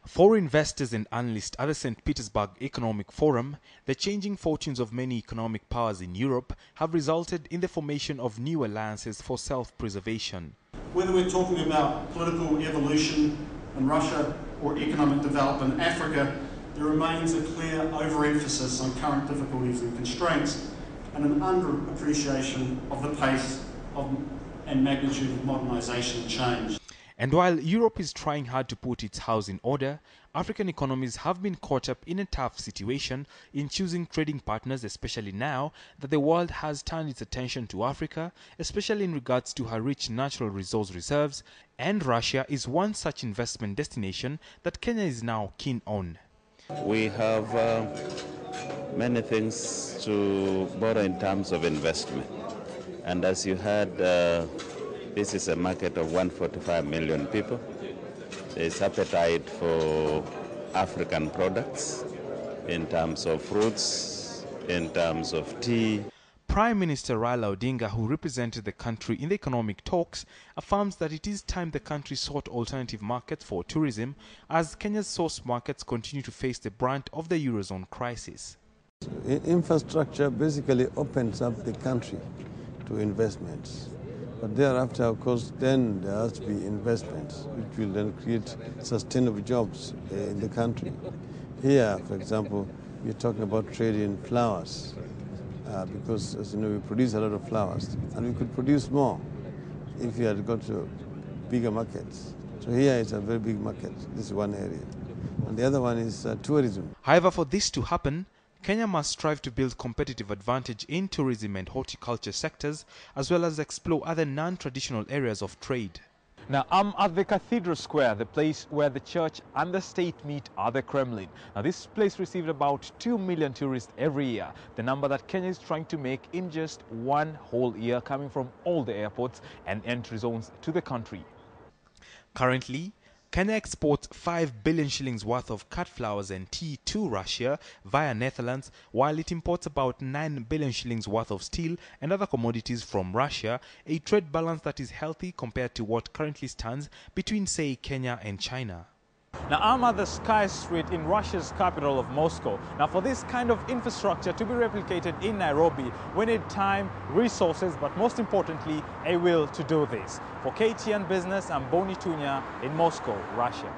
For investors and analysts at the St. Petersburg Economic Forum, the changing fortunes of many economic powers in Europe have resulted in the formation of new alliances for self-preservation. Whether we're talking about political evolution in Russia or economic development in Africa, there remains a clear overemphasis on current difficulties and constraints and an underappreciation of the pace and magnitude of modernisation and change. And while Europe is trying hard to put its house in order, African economies have been caught up in a tough situation in choosing trading partners, especially now that the world has turned its attention to Africa, especially in regards to her rich natural resource reserves, and Russia is one such investment destination that Kenya is now keen on. We have many things to borrow in terms of investment, and as you heard, this is a market of 145 million people. There is appetite for African products in terms of fruits, in terms of tea. Prime Minister Raila Odinga, who represented the country in the economic talks, affirms that it is time the country sought alternative markets for tourism as Kenya's source markets continue to face the brunt of the Eurozone crisis. Infrastructure basically opens up the country to investments. But thereafter, of course, then there has to be investments, which will then create sustainable jobs in the country. Here, for example, we're talking about trade in flowers, because, as you know, we produce a lot of flowers, and we could produce more if we had got to bigger markets. So here is a very big market. This is one area. And the other one is tourism. However, for this to happen, Kenya must strive to build competitive advantage in tourism and horticulture sectors, as well as explore other non-traditional areas of trade. Now, I'm at the Cathedral Square, the place where the church and the state meet at the Kremlin. Now, this place received about 2 million tourists every year, the number that Kenya is trying to make in just one whole year, coming from all the airports and entry zones to the country. Currently, Kenya exports 5 billion shillings worth of cut flowers and tea to Russia via Netherlands, while it imports about 9 billion shillings worth of steel and other commodities from Russia, a trade balance that is healthy compared to what currently stands between, say, Kenya and China. Now, I'm at the Sky Street in Russia's capital of Moscow. Now, for this kind of infrastructure to be replicated in Nairobi, we need time, resources, but most importantly, a will to do this. For KTN Business, I'm Boni Tunya in Moscow, Russia.